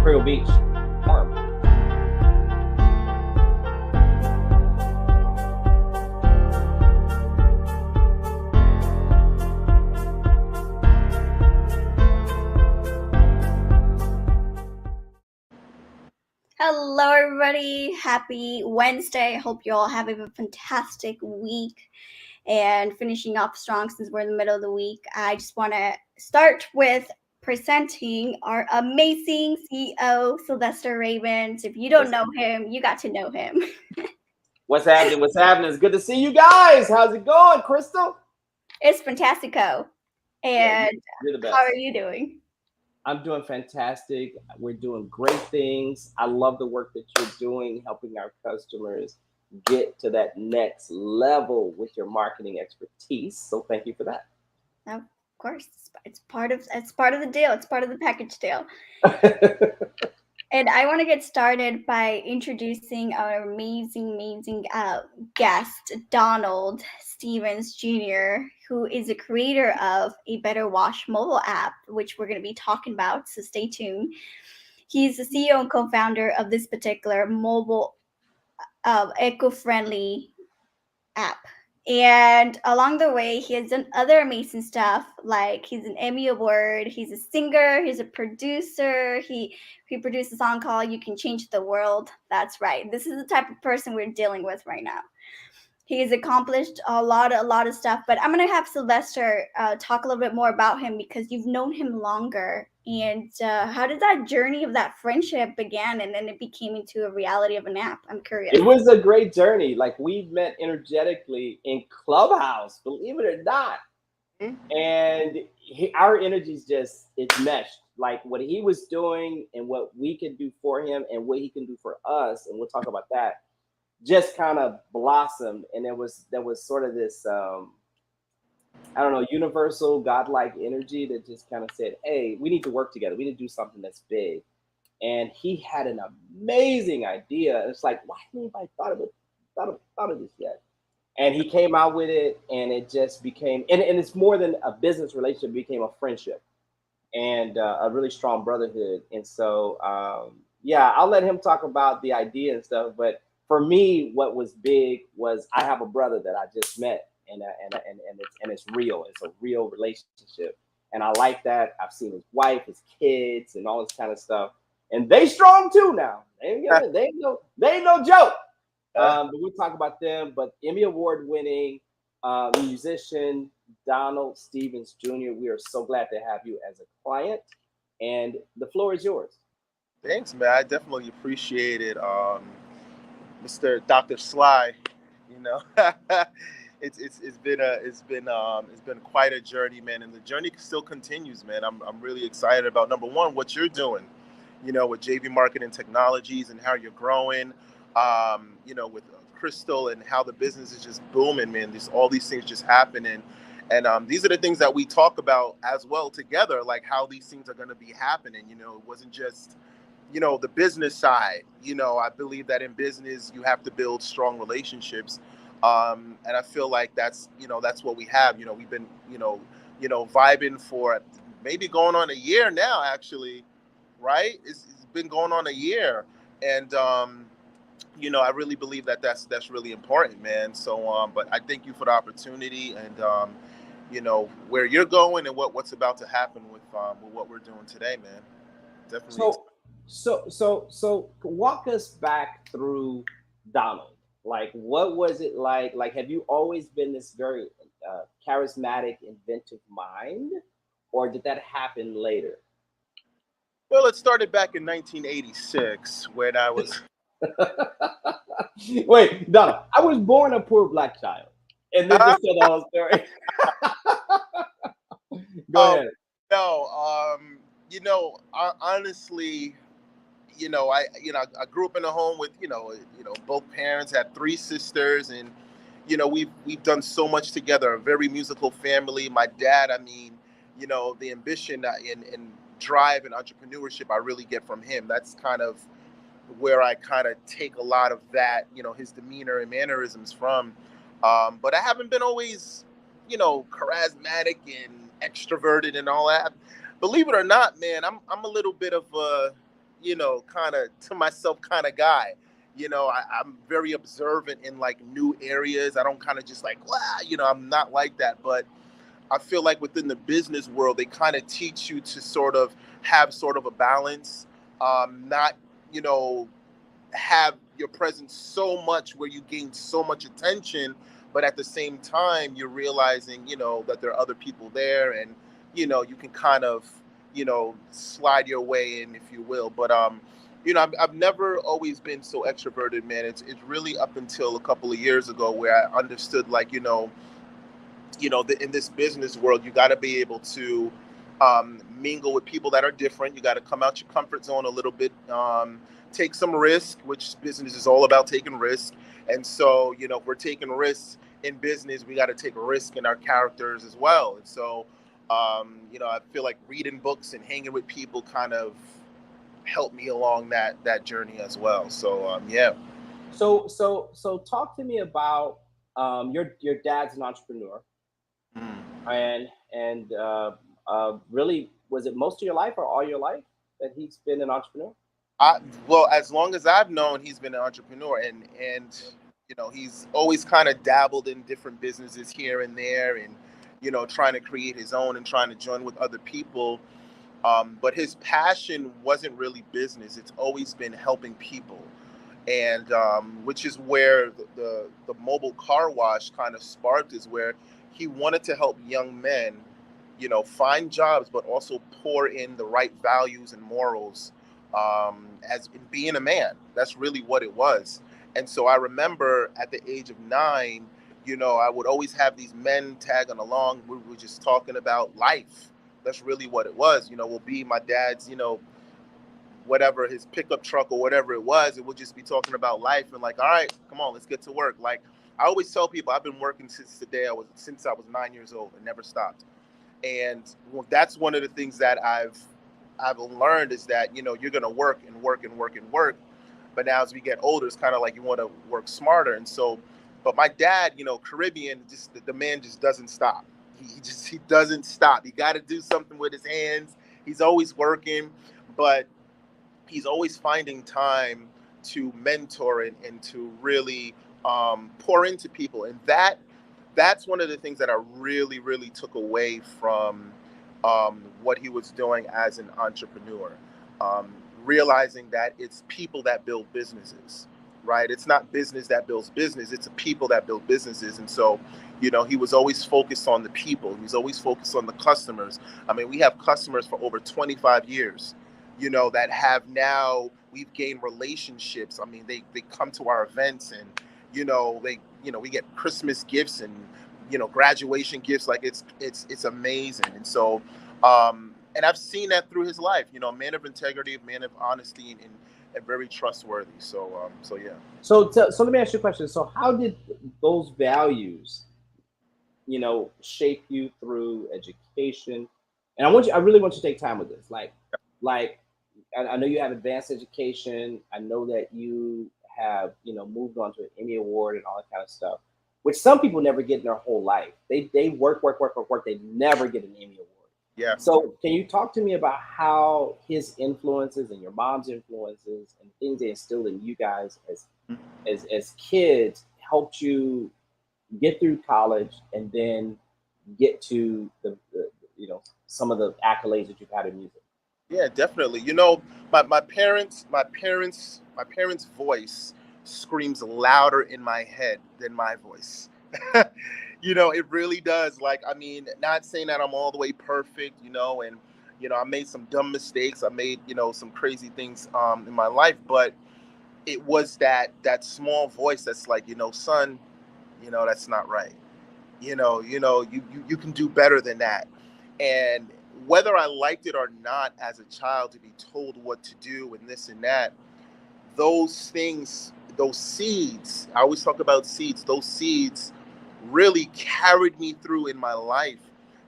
Imperial Beach farm. Hello, everybody. Happy Wednesday. Hope you all have a fantastic week and finishing off strong since we're in the middle of the week. I just want to start with presenting our amazing CEO, Sylvester Ravens. If you don't know him, you got to know him. What's happening? What's happening? It's good to see you guys. How's it going, Crystal? It's fantastico. And you're the best. How are you doing? I'm doing fantastic. We're doing great things. I love the work that you're doing, helping our customers get to that next level with your marketing expertise. So thank you for that. Of course, it's part of the deal. It's part of the package deal. And I want to get started by introducing our amazing guest, Donald Stevens Jr., who is a creator of A Better Wash mobile app, which we're going to be talking about, so stay tuned. He's the CEO and co-founder of this particular mobile eco-friendly app. And along the way, he has done other amazing stuff, like he's an Emmy Award, he's a singer, he's a producer, he produced a song called You Can Change the World. That's right. This is the type of person we're dealing with right now. He's accomplished a lot of stuff, but I'm going to have Sylvester talk a little bit more about him because you've known him longer. And how did that journey of that friendship begin and then it became into a reality of an app? I'm curious. It was a great journey. Like, we met energetically in Clubhouse, believe it or not. And our energies it meshed. Like, what he was doing and what we could do for him and what he can do for us, and we'll talk about that, just kind of blossomed. And there was sort of this universal godlike energy that just kind of said, hey, we need to work together. We need to do something that's big. And he had an amazing idea. It's like, why hasn't anybody thought of this yet? And he came out with it, and it just became, and it's more than a business relationship, it became a friendship and a really strong brotherhood. And so, I'll let him talk about the idea and stuff. But for me, what was big was I have a brother that I just met, and it's real. It's a real relationship, and I like that. I've seen his wife, his kids, and all this kind of stuff, and they strong too now. They ain't no joke. But we'll talk about them. But Emmy Award winning musician Donald Stevens Jr., we are so glad to have you as a client, and the floor is yours. Thanks, man. I definitely appreciate it, Mr. Dr. Sly. You know, it's been quite a journey, man, and the journey still continues, man. I'm really excited about, number one, what you're doing, with JV Marketing Technologies and how you're growing. With Crystal and how the business is just booming, man. All these things just happening. And these are the things that we talk about as well together, like how these things are going to be happening. It wasn't just, the business side. I believe that in business, you have to build strong relationships. And I feel like that's what we have. We've been, vibing for maybe going on a year now, actually, right? It's been going on a year. And, I really believe that that's really important, man. So, but I thank you for the opportunity and, where you're going and what's about to happen with what we're doing today, man. Definitely. So walk us back through Donald. Like, what was it like? Like, have you always been this very charismatic, inventive mind, or did that happen later? Well, it started back in 1986 when I was. Wait, Donald, I was born a poor black child. And then just tell the whole story. Go ahead. No, honestly, I grew up in a home with, both parents, had 3 sisters, and, we've done so much together, a very musical family. My dad, the ambition and drive and entrepreneurship I really get from him. That's kind of where I kind of take a lot of that, his demeanor and mannerisms from. But I haven't been always, charismatic and extroverted and all that. Believe it or not, man, I'm a little bit of a, kind of to myself kind of guy. I'm very observant in like new areas. I don't kind of just like, wow, I'm not like that. But I feel like within the business world, they kind of teach you to sort of have sort of a balance, not, have your presence so much where you gain so much attention, but at the same time, you're realizing, that there are other people there, and, you can kind of, slide your way in, if you will. But, I've never always been so extroverted, man. It's really up until a couple of years ago where I understood, like, in this business world, you got to be able to mingle with people that are different. You got to come out your comfort zone a little bit, take some risk, which business is all about, taking risk. And so, if we're taking risks in business, we got to take a risk in our characters as well. And so, I feel like reading books and hanging with people kind of helped me along that journey as well. So, yeah. So talk to me about your dad's an entrepreneur, and really, was it most of your life or all your life that he's been an entrepreneur? Well, as long as I've known, he's been an entrepreneur, and he's always kind of dabbled in different businesses here and there, and trying to create his own and trying to join with other people. But his passion wasn't really business; it's always been helping people, and which is where the mobile car wash kind of sparked, is where he wanted to help young men, find jobs, but also pour in the right values and morals, as in being a man. That's really what it was. And so I remember at the age of 9, I would always have these men tagging along. We were just talking about life. That's really what it was. We'll be my dad's, whatever, his pickup truck or whatever it was. It would just be talking about life and like, all right, come on, let's get to work. Like I always tell people, I've been working since I was 9 years old and never stopped. And that's one of the things that I've learned, is that you're gonna work and work and work and work, but now as we get older, it's kind of like you want to work smarter. And so, but my dad, Caribbean, just the man just doesn't stop. He doesn't stop. He got to do something with his hands. He's always working, but he's always finding time to mentor and to really pour into people. And that's one of the things that I really, really took away from what he was doing as an entrepreneur. Realizing that it's people that build businesses, right? It's not business that builds business. It's people that build businesses. And so, he was always focused on the people. He was always focused on the customers. I mean, we have customers for over 25 years, that have now, we've gained relationships. I mean, they come to our events, and, we get Christmas gifts and, graduation gifts. Like it's amazing. And so, and I've seen that through his life, a man of integrity, a man of honesty, and very trustworthy. So, yeah. So let me ask you a question. So how did those values, shape you through education? And I really want you to take time with this. Like I know you have advanced education. I know that you have, moved on to an Emmy Award and all that kind of stuff, which some people never get in their whole life. They work. They never get an Emmy Award. Yeah. So can you talk to me about how his influences and your mom's influences and things they instilled in you guys as kids helped you get through college and then get to the some of the accolades that you've had in music? Yeah, definitely. My parents' voice screams louder in my head than my voice. It really does. Like, I mean, not saying that I'm all the way perfect, and, I made some dumb mistakes. I made, some crazy things in my life, but it was that small voice that's like, son, that's not right. You can do better than that. And whether I liked it or not as a child, to be told what to do and this and that, those things, those seeds, I always talk about seeds, those seeds really carried me through in my life,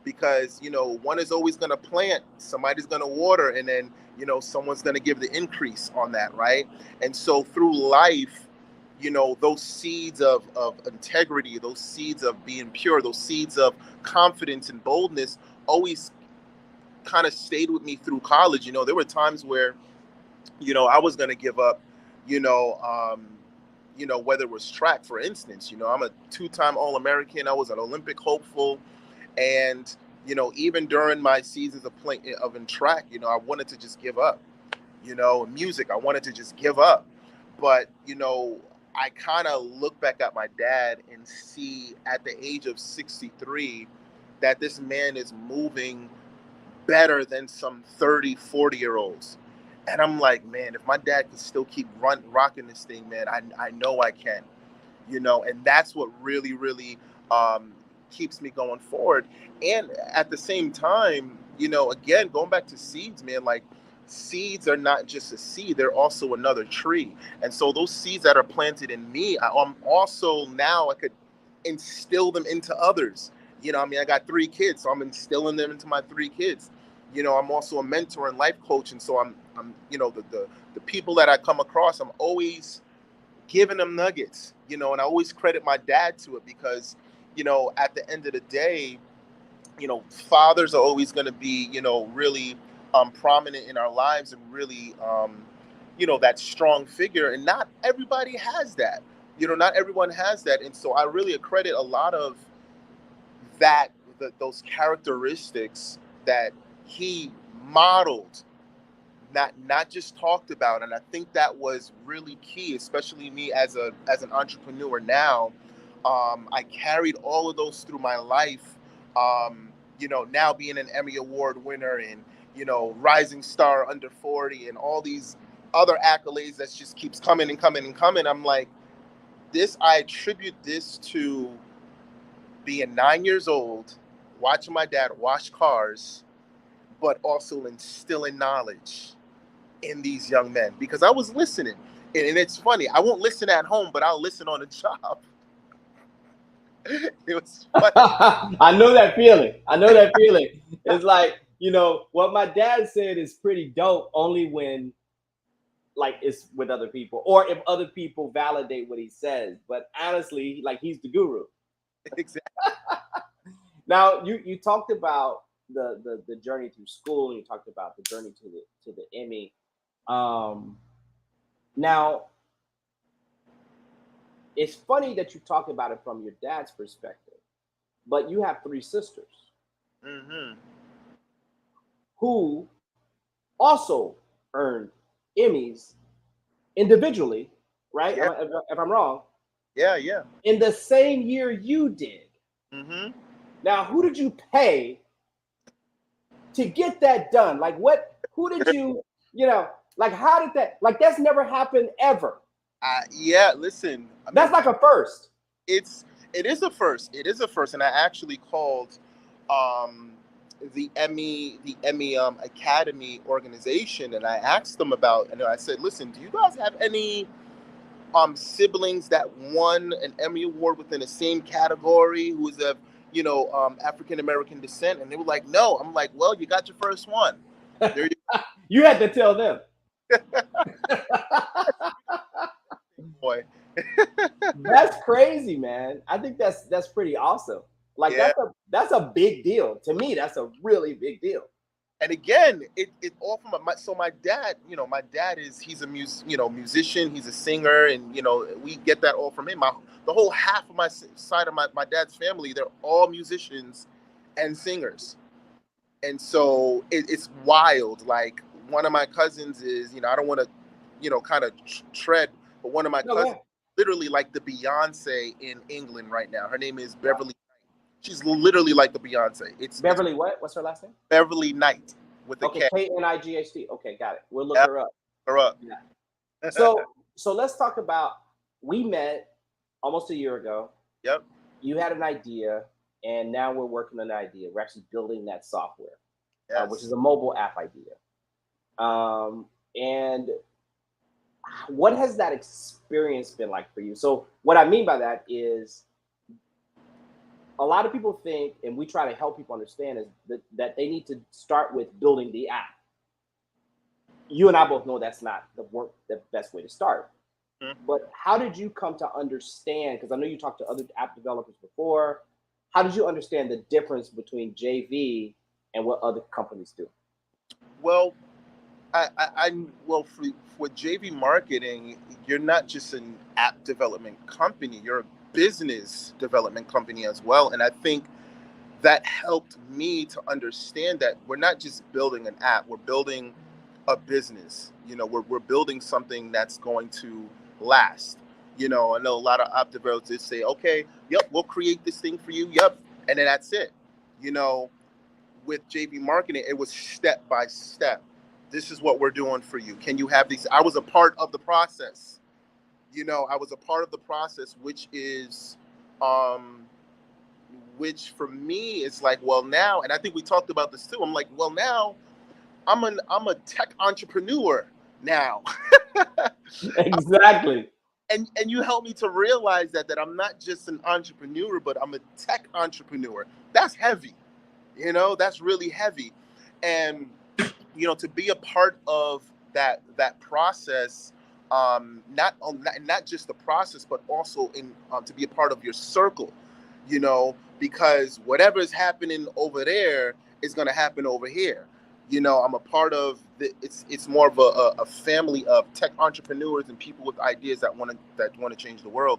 because one is always going to plant, somebody's going to water, and then someone's going to give the increase on that, right? And so through life, those seeds of integrity, those seeds of being pure, those seeds of confidence and boldness always kind of stayed with me through college. There were times where I was going to give up, you know, whether it was track, for instance. I'm a two-time All-American. I was an Olympic hopeful. And, even during my seasons of playing of in track, I wanted to just give up. Music, I wanted to just give up. But, I kind of look back at my dad and see at the age of 63 that this man is moving better than some 30, 40-year-olds. And I'm like, man, if my dad could still keep rocking this thing, man, I know I can, and that's what really, really keeps me going forward. And at the same time, again, going back to seeds, man, like seeds are not just a seed, they're also another tree. And so those seeds that are planted in me, I'm also now I could instill them into others. I got 3 kids, so I'm instilling them into my 3 kids. I'm also a mentor and life coach, and so I'm the people that I come across, I'm always giving them nuggets, and I always credit my dad to it because, at the end of the day, fathers are always going to be, really prominent in our lives and really, that strong figure, and not everybody has that. Not everyone has that, and so I really accredit a lot of that, those characteristics that he modeled, not just talked about. And I think that was really key, especially me as an entrepreneur now. I carried all of those through my life. Now being an Emmy Award winner and rising star under 40 and all these other accolades that just keeps coming and coming and coming. I'm like, I attribute this to being 9 years old, watching my dad wash cars, but also instilling knowledge in these young men, because I was listening. And it's funny, I won't listen at home, but I'll listen on the job. It was funny. I know that feeling. It's like, what my dad said is pretty dope only when like it's with other people or if other people validate what he says. But honestly, like he's the guru. Exactly. Now you talked about the journey through school, and you talked about the journey to the Emmy. Now it's funny that you talk about it from your dad's perspective, but you have 3 sisters who also earned Emmys individually, right? Yeah. If I'm wrong. Yeah. In the same year you did. Now, who did you pay to get that done? Like, who did you, like, how did that, like, that's never happened ever. Yeah, listen. That's like a first. It is a first. It is a first. And I actually called the Emmy Academy organization, and I asked them about, and I said, listen, do you guys have any siblings that won an Emmy Award within the same category who is of African American descent? And they were like, no. I'm like, well, you got your first one. There you had to tell them. Boy. That's crazy, man. I think that's pretty awesome. Like, yeah. that's a big deal. To me, that's a really big deal. And again, it all from my dad. My dad he's a musician. He's a singer, and we get that all from him. The whole half of my side of my dad's family, they're all musicians and singers, and so it's wild. Like, one of my cousins is, I don't want to, kind of tread, but one of my cousins, literally like the Beyonce in England right now. Her name is Beverly. She's literally like the Beyonce. It's Beverly what? What's her last name? Beverly Knight with the K. Knight. Okay, got it. We'll look her up. Yeah. So let's talk about, we met almost a year ago. Yep. You had an idea, and now we're working on an idea. We're actually building that software, which is a mobile app idea. And what has that experience been like for you? So what I mean by that is, a lot of people think, and we try to help people understand, is that they need to start with building the app. You and I both know that's not the best way to start. But how did you come to understand, because I know you talked to other app developers before, how did you understand the difference between JV and what other companies do? Well, Well, for JV Marketing, you're not just an app development company, you're a business development company as well. And I think that helped me to understand that we're not just building an app, we're building a business. You know, we're building something that's going to last. You know, I know a lot of app developers say, okay, yep, we'll create this thing for you, yep, and then that's it. You know, with JV Marketing, it was step by step. This is what we're doing for you. Can you have these? I was a part of the process. You know, I was a part of the process, which for me is like, well, now, and I think we talked about this too. I'm like, well, now I'm a tech entrepreneur now. Exactly. And you helped me to realize that I'm not just an entrepreneur, but I'm a tech entrepreneur. That's heavy. You know, that's really heavy. And you know, to be a part of that process, not just the process, but also in to be a part of your circle, you know, because whatever is happening over there is going to happen over here. You know, I'm a part of it's more of a family of tech entrepreneurs and people with ideas that want to change the world.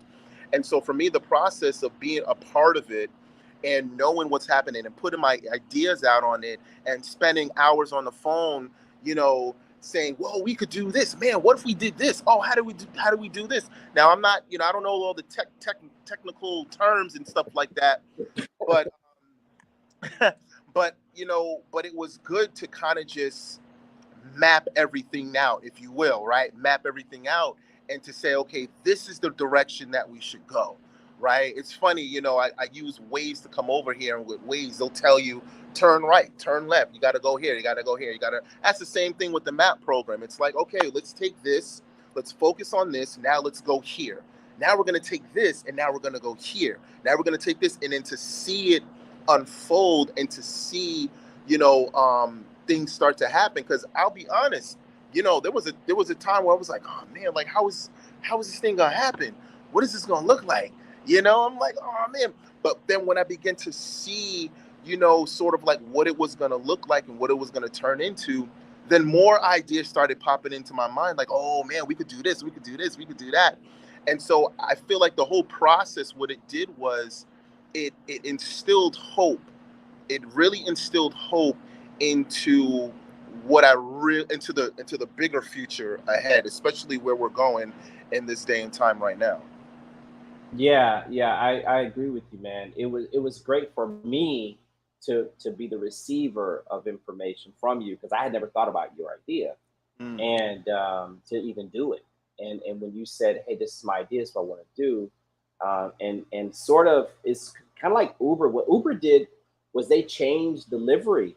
And so for me, the process of being a part of it and knowing what's happening and putting my ideas out on it and spending hours on the phone, you know, saying, well, we could do this, man. What if we did this? Oh, how do we do this? Now, I'm not, you know, I don't know all the technical terms and stuff like that, but but you know, but it was good to kind of just map everything out, if you will, right? Map everything out and to say, okay, this is the direction that we should go, right? It's funny, you know, I use Waze to come over here, and with Waze, they'll tell you, turn right, turn left, you got to go here, you got to go here, that's the same thing with the map program. It's like, okay, let's take this, let's focus on this, now let's go here. Now we're going to take this, and now we're going to go here. Now we're going to take this, and then to see it unfold and to see, you know, things start to happen. Because I'll be honest, you know, there was a time where I was like, oh man, like how is this thing gonna happen? What is this gonna look like? You know, I'm like, oh man. But then when I began to see, you know, sort of like what it was gonna look like and what it was gonna turn into, then more ideas started popping into my mind. Like, oh man, we could do this, we could do this, we could do that. And so I feel like the whole process, what it did was it instilled hope. It really instilled hope into into the bigger future ahead, especially where we're going in this day and time right now. Yeah, yeah, I agree with you, man. It was great for me to be the receiver of information from you because I had never thought about your idea Mm. and to even do it. And when you said, "Hey, this is my idea, this is what I want to do," and sort of it's kind of like Uber. What Uber did was they changed delivery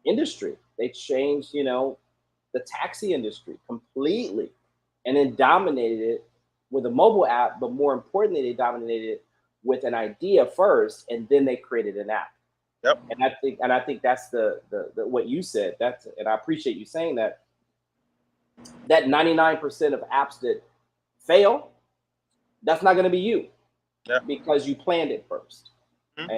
industry. They changed, you know, the taxi industry completely, and then dominated it with a mobile app. But more importantly, they dominated it with an idea first, and then they created an app. Yep. And I think that's the what you said. That's and I appreciate you saying that. That 99% of apps that fail, that's not going to be you Yeah. because you planned it first. Mhm.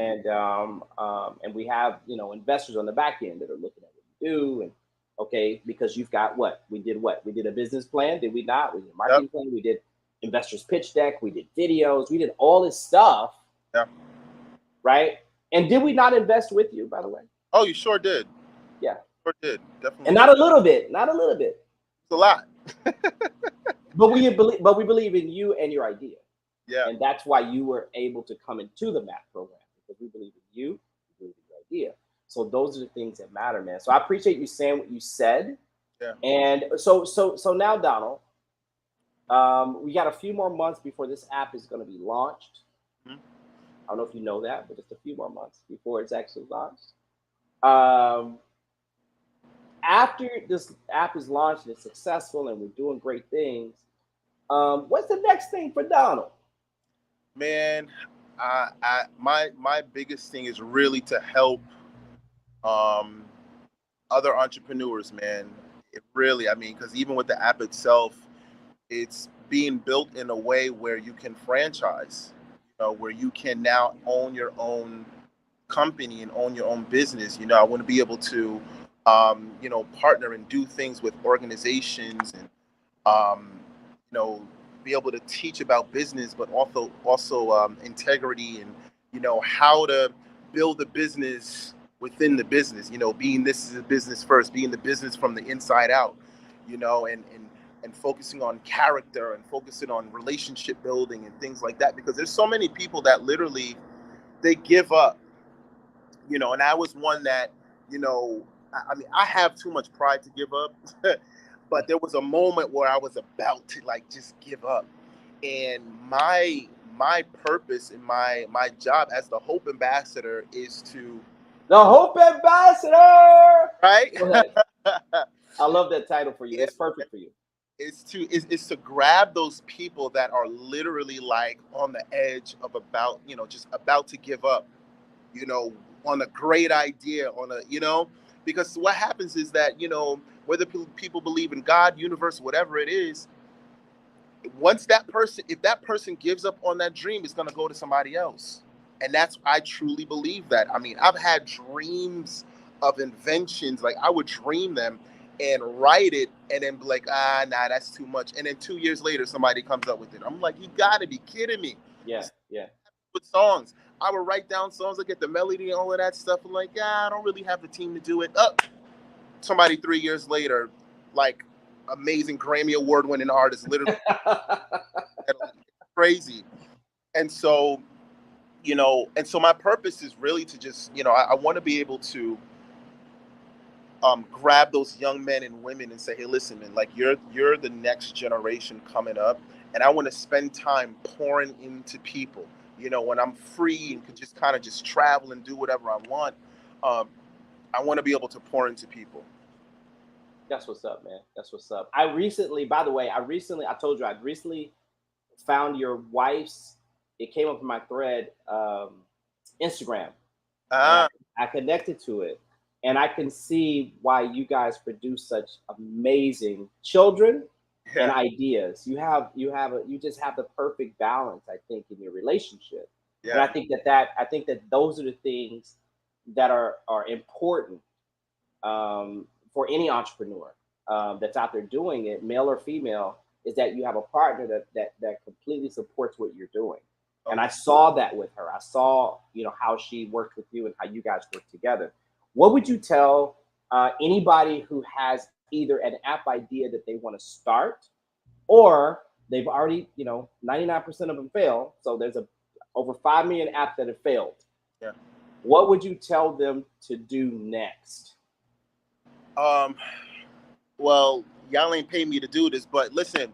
And we have, you know, investors on the back end that are looking at what you do. And okay, because you've got what we did a business plan, did we not? We did a Yep. marketing plan, we did investors pitch deck, we did videos, we did all this stuff, Yeah. right? And did we not invest with you, by the way? Oh, you sure did. Yeah. Sure did. Definitely. And not a little bit, not a little bit. It's a lot. But we believe in you and your idea. Yeah. And that's why you were able to come into the MAP program because we believe in you, we believe in your idea. So those are the things that matter, man. So I appreciate you saying what you said. Yeah. And so now, Donald, we got a few more months before this app is going to be launched. Mhm. I don't know if you know that, but it's a few more months before it's actually launched. After this app is launched and it's successful and we're doing great things, what's the next thing for Donald? Man, my biggest thing is really to help other entrepreneurs, man. It really, I mean, because even with the app itself, it's being built in a way where you can franchise, you know, where you can now own your own company and own your own business. You know, I want to be able to you know, partner and do things with organizations, and you know, be able to teach about business, but also integrity, and you know, how to build a business within the business. You know, being this is a business first, being the business from the inside out. You know, and focusing on character and focusing on relationship building and things like that. Because there's so many people that literally they give up. You know, and I was one that, you know, I mean, I have too much pride to give up. But there was a moment where I was about to like just give up, and my purpose and my job as the Hope Ambassador is to The Hope Ambassador. right. Go ahead. I love that title for you. It's perfect for you. Is to grab those people that are literally like on the edge of about, you know, just about to give up, you know, on a great idea, on a, you know, because what happens is that, you know, whether people believe in God, universe, whatever it is, once that person, if that person gives up on that dream, it's going to go to somebody else. And that's, I truly believe that. I mean, I've had dreams of inventions, like I would dream them and write it and then be like, nah, that's too much. And then 2 years later, somebody comes up with it. I'm like, you got to be kidding me. Yeah, yeah. With songs, I would write down songs, I get the melody and all of that stuff. I'm like, I don't really have the team to do it. Somebody 3 years later, like amazing Grammy Award winning artist, literally crazy. And so, you know, and so my purpose is really to just, you know, I want to be able to grab those young men and women and say, hey, listen, man, like you're the next generation coming up, and I want to spend time pouring into people. You know, when I'm free and could just kind of just travel and do whatever I want, I want to be able to pour into people. That's what's up, man. That's what's up. I recently, by the way, I told you, I recently found your wife's, it came up in my thread, Instagram. Ah, I connected to it, and I can see why you guys produce such amazing children and yeah, ideas. You just have the perfect balance, I think, in your relationship. And yeah, I think that those are the things that are important, for any entrepreneur, that's out there doing it, male or female, is that you have a partner that completely supports what you're doing. And I okay. saw that with her. I saw, you know, how she worked with you and how you guys work together. What would you tell anybody who has either an app idea that they want to start, or they've already, you know, 99% of them fail. So there's over 5 million apps that have failed. Yeah. What would you tell them to do next? Well, y'all ain't pay me to do this, but listen,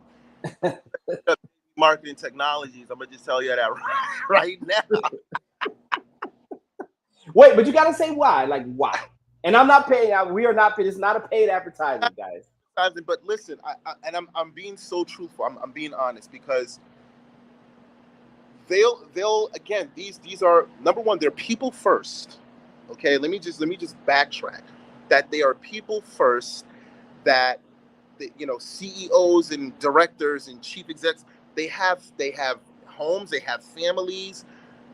marketing technologies, I'm gonna just tell you that right now. Wait, but you gotta say why. Like why? And I'm not paying. We are not paid. It's not a paid advertisement, guys. But listen, and I'm being so truthful. I'm being honest, because they'll again, these are, number one, they're people first. Okay, let me just backtrack. That they are people first. That you know, CEOs and directors and chief execs, they have homes, they have families,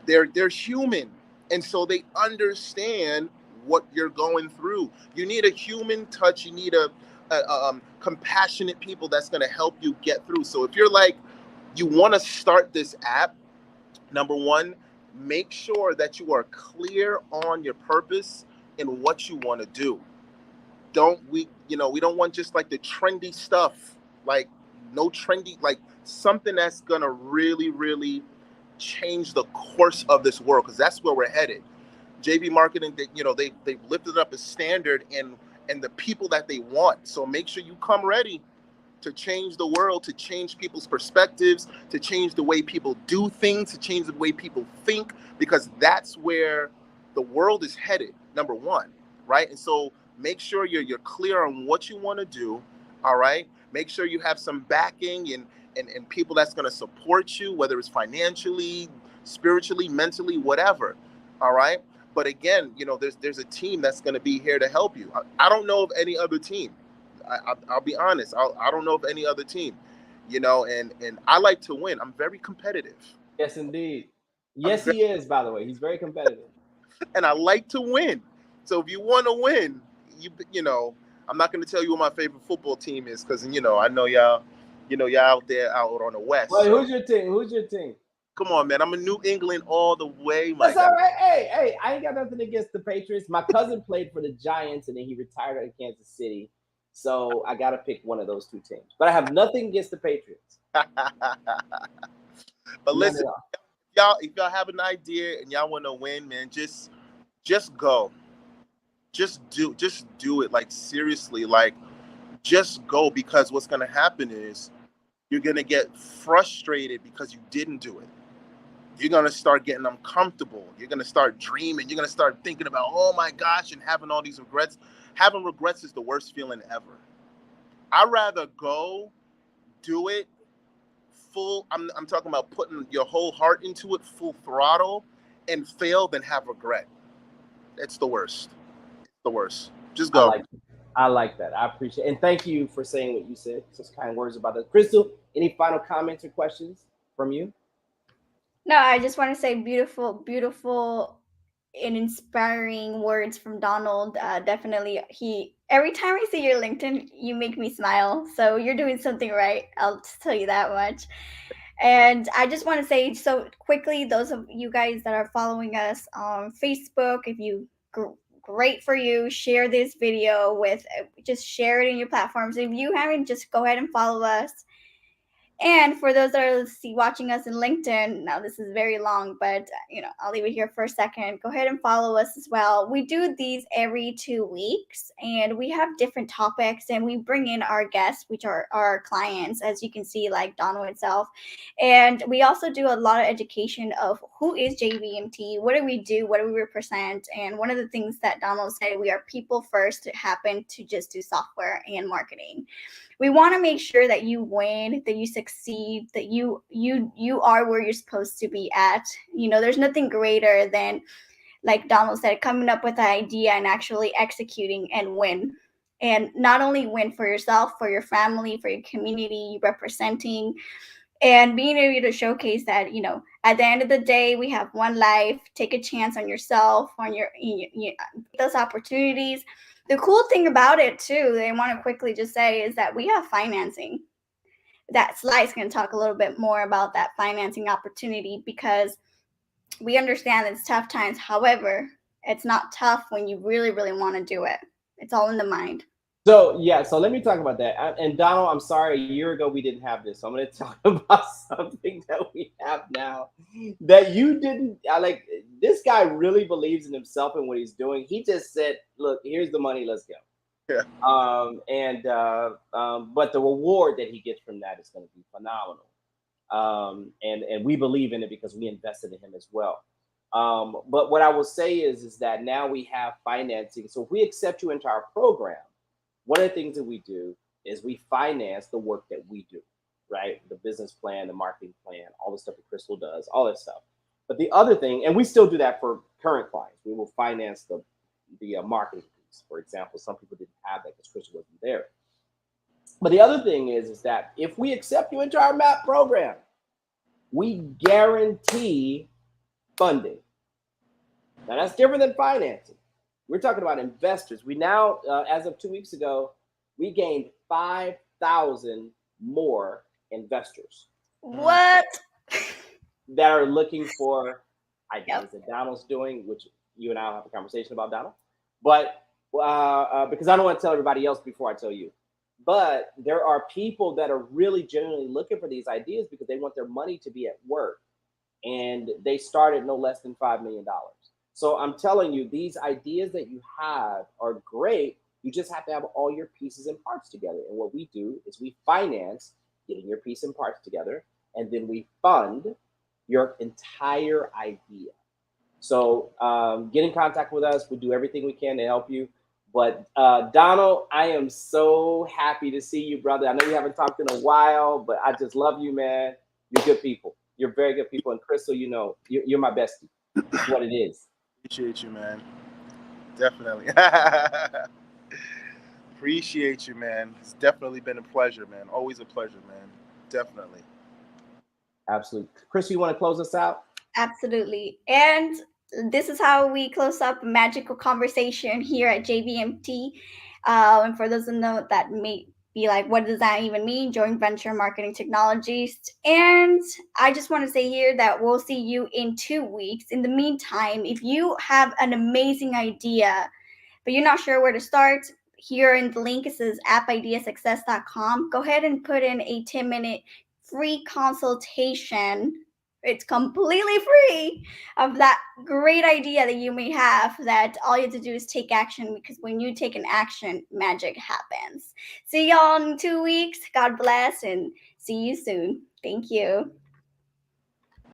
they're human, and so they understand what you're going through. You need a human touch. You need a compassionate people that's going to help you get through. So if you're like, you want to start this app, number one, make sure that you are clear on your purpose and what you want to do. Don't we, you know, we don't want just like the trendy stuff, like no trendy, like something that's gonna really change the course of this world, because that's where we're headed. JB Marketing, they, you know, they've lifted up a standard and the people that they want. So make sure you come ready to change the world, to change people's perspectives, to change the way people do things, to change the way people think, because that's where the world is headed, number one, right? And so make sure you're clear on what you want to do, all right? Make sure you have some backing and people that's going to support you, whether it's financially, spiritually, mentally, whatever, all right? But again, you know, there's a team that's going to be here to help you. I don't know of any other team. I'll be honest. I don't know of any other team, you know, and I like to win. I'm very competitive. Yes, indeed. I'm Yes, very, he is. By the way, he's very competitive. and I like to win. So if you want to win, you know, I'm not going to tell you what my favorite football team is because I know y'all, y'all out there out on the West. Wait, So who's your team? Who's your team? come on, man. I'm a New England all the way, my That's guy. all right. Hey, I ain't got nothing against the Patriots. My cousin played for the Giants, and then he retired out of Kansas City. So I got to pick one of those two teams. But I have nothing against the Patriots. But None listen, at all. if y'all have an idea and y'all want to win, man, just go. Just do it. Like seriously, like just go, because what's gonna happen is you're gonna get frustrated because you didn't do it. You're gonna start getting uncomfortable. You're gonna start dreaming. You're gonna start thinking about, oh my gosh, and having all these regrets. Having regrets is the worst feeling ever. I'd rather go do it full. I'm talking about putting your whole heart into it, full throttle, and fail than have regret. It's the worst. It's the worst. Just go. I like that. I appreciate it. And thank you for saying what you said. Such kind words about that. Crystal, any final comments or questions from you? No, I just want to say beautiful and inspiring words from Donald. Definitely, every time I see your LinkedIn, you make me smile. So you're doing something right. I'll just tell you that much. And I just want to say so quickly, those of you guys that are following us on Facebook, if you great for you, share this video with, just share it in your platforms. If you haven't, just go ahead and follow us. And for those that are watching us in LinkedIn, now this is very long, but I'll leave it here for a second. Go ahead and follow us as well. We do these every 2 weeks, and we have different topics, and we bring in our guests, which are our clients, as you can see, like Donald itself. And we also do a lot of education of who is JVMT, what do we do, what do we represent. And one of the things that Donald said, we are people first to happen to just do software and marketing. We want to make sure that you win, that you succeed, that you are where you're supposed to be at. There's nothing greater than, like Donald said, coming up with an idea and actually executing and win. And not only win for yourself, for your family, for your community, representing, and being able to showcase that, at the end of the day, we have one life. Take a chance on yourself, on those opportunities. The cool thing about it too, that I want to quickly just say, is that we have financing. That Sly's going to talk a little bit more about that financing opportunity, because we understand that it's tough times. However, it's not tough when you really, really want to do it. It's all in the mind. So let me talk about that. And Donald, I'm sorry, a year ago we didn't have this. So I'm going to talk about something that we have now that you didn't. Like, this guy really believes in himself and what he's doing. He just said, "Look, here's the money. Let's go." Yeah. But the reward that he gets from that is going to be phenomenal. And we believe in it because we invested in him as well. But what I will say is that now we have financing. So if we accept you into our program, one of the things that we do is we finance the work that we do, right? The business plan, the marketing plan, all the stuff that Crystal does, all that stuff. But the other thing, and we still do that for current clients, we will finance the marketing piece. For example, some people didn't have that because Crystal wasn't there. But the other thing is that if we accept you into our MAP program, we guarantee funding. Now, that's different than financing. We're talking about investors. We now, as of 2 weeks ago, we gained 5,000 more investors. What? That are looking for ideas that Donald's doing, which you and I will have a conversation about, Donald. But because I don't want to tell everybody else before I tell you. But there are people that are really genuinely looking for these ideas because they want their money to be at work. And they start at no less than $5 million. So I'm telling you, these ideas that you have are great. You just have to have all your pieces and parts together. And what we do is we finance getting your piece and parts together, and then we fund your entire idea. So get in contact with us. We do everything we can to help you. But Donald, I am so happy to see you, brother. I know we haven't talked in a while, but I just love you, man. You're good people. You're very good people. And Crystal, you're my bestie. That's what it is. Appreciate you, man. Definitely. Appreciate you, man. It's definitely been a pleasure, man. Always a pleasure, man. Definitely. Absolutely. Crystal, you want to close us out? Absolutely. And this is how we close up a magical conversation here at JVMT. And for those that may be like, what does that even mean? Joint venture marketing technologies. And I just want to say here that we'll see you in 2 weeks. In the meantime, if you have an amazing idea, but you're not sure where to start, here in the link it says appideasuccess.com. Go ahead and put in a 10-minute free consultation. It's completely free of that great idea that you may have, that all you have to do is take action, because when you take an action, magic happens. See y'all in 2 weeks. God bless and see you soon. Thank you.